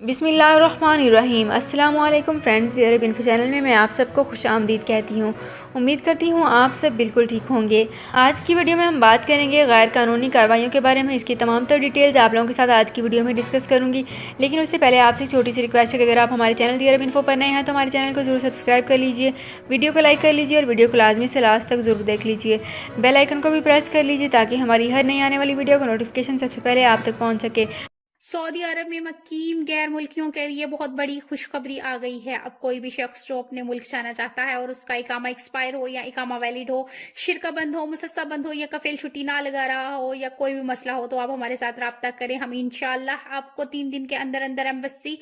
बिस्मिल्लाहिर्रहमानिर्रहीम। अस्सलाम वालेकुम फ्रेंड्स, अरब इन्फो चैनल में मैं आप सबको खुश आमदीद कहती हूँ। उम्मीद करती हूँ आप सब बिल्कुल ठीक होंगे। आज की वीडियो में हम बात करेंगे गैर कानूनी कार्रवाइयों के बारे में। इसकी तमाम तर डिटेल्स आप लोगों के साथ आज की वीडियो में डिस्कस करूँगी, लेकिन उससे पहले आपसे एक छोटी सी रिक्वेस्ट है कि अगर आप हमारे चैनल दी अरब इन्फो पर नए हैं तो हमारे चैनल को जरूर सब्सक्राइब कर लीजिए, वीडियो को लाइक कर लीजिए और वीडियो को लाजमी से लास्ट तक जरूर देख लीजिए। बेल आइकन को भी प्रेस कर लीजिए ताकि हमारी हर नई आने वाली वीडियो का नोटिफिकेशन सबसे पहले आप तक पहुँच सके। सऊदी अरब में मकीम गैर मुल्कियों के लिए बहुत बड़ी खुशखबरी आ गई है। अब कोई भी शख्स जो अपने मुल्क जाना चाहता है और उसका इकामा एक्सपायर हो या इकामा वैलिड हो, शिरका बंद हो, मुसस्सा बंद हो या कफील छुट्टी ना लगा रहा हो या कोई भी मसला हो, तो आप हमारे साथ रब्ता करें। हम इंशाल्लाह आपको 3 दिन के अंदर अंदर एम्बेसी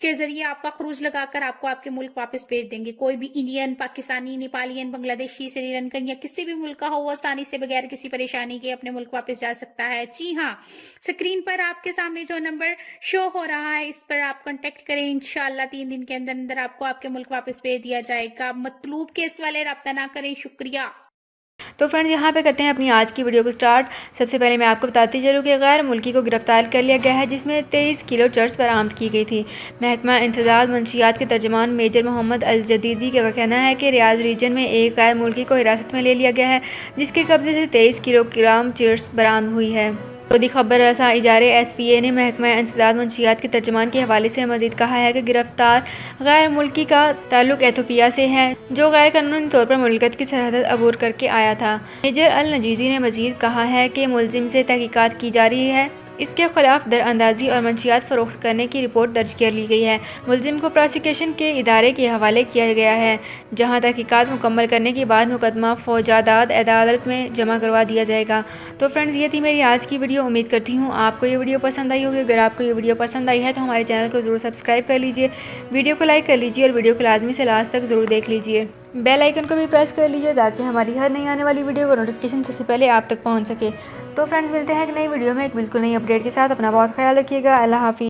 के जरिए आपका खरूज लगाकर आपको आपके मुल्क वापस भेज देंगे। कोई भी इंडियन, पाकिस्तानी, नेपालियन, बांग्लादेशी, श्रीलंकन या किसी भी मुल्क का हो, वो आसानी से बगैर किसी परेशानी के अपने मुल्क वापस जा सकता है। जी हाँ, स्क्रीन पर आपके सामने जो नंबर शो हो रहा है, इस पर आप कांटेक्ट करें। इंशाल्लाह 3 दिन के अंदर अंदर आपको आपके मुल्क वापस भेज दिया जाएगा। मतलूब केस वाले रब्ता ना करें। शुक्रिया। तो फ्रेंड्स, यहाँ पे करते हैं अपनी आज की वीडियो को स्टार्ट। सबसे पहले मैं आपको बताती चलूँ कि गैर मुल्की को गिरफ्तार कर लिया गया है, जिसमें 23 किलो चर्स बरामद की गई थी। महकमा इंसदाद मंशियात के तर्जमान मेजर मोहम्मद अल जदीदी का कहना है कि रियाज रीजन में एक गैर मुल्की को हिरासत में ले लिया गया है, जिसके कब्जे से 23 किलोग्राम चर्स बरामद हुई है। सऊदी खबर रसा इजारे SPA ने महकमा इंसदाद मंशियात के तर्जमान के हवाले से मजीद कहा है कि गिरफ्तार गैर मुल्की का ताल्लुक एथोपिया से है, जो गैर कानूनी तौर पर मुल्कत की सरहद अबूर करके आया था। मेजर अल नजीदी ने मजीद कहा है कि मुलजिम से तहकीकात की जा रही है, इसके खिलाफ दरअंदाजी और मंशियात फरोख्त करने की रिपोर्ट दर्ज कर ली गई है। मुलजिम को प्रोसिक्यूशन के इदारे के हवाले किया गया है, जहां तहकीकात मुकम्मल करने के बाद मुकदमा फौजादाद अदालत में जमा करवा दिया जाएगा। तो फ्रेंड्स, ये थी मेरी आज की वीडियो। उम्मीद करती हूँ आपको ये वीडियो पसंद आई होगी। अगर आपको ये वीडियो पसंद आई है तो हमारे चैनल को ज़रूर सब्सक्राइब कर लीजिए, वीडियो को लाइक कर लीजिए और वीडियो को लाजमी से लास्ट तक ज़रूर देख लीजिए। बेल आइकन को भी प्रेस कर लीजिए ताकि हमारी हर नई आने वाली वीडियो का नोटिफिकेशन सबसे पहले आप तक पहुँच सके। तो फ्रेंड्स, मिलते हैं एक नई वीडियो में एक बिल्कुल नई अपडेट के साथ। अपना बहुत ख्याल रखिएगा। अल्लाह हाफिज़।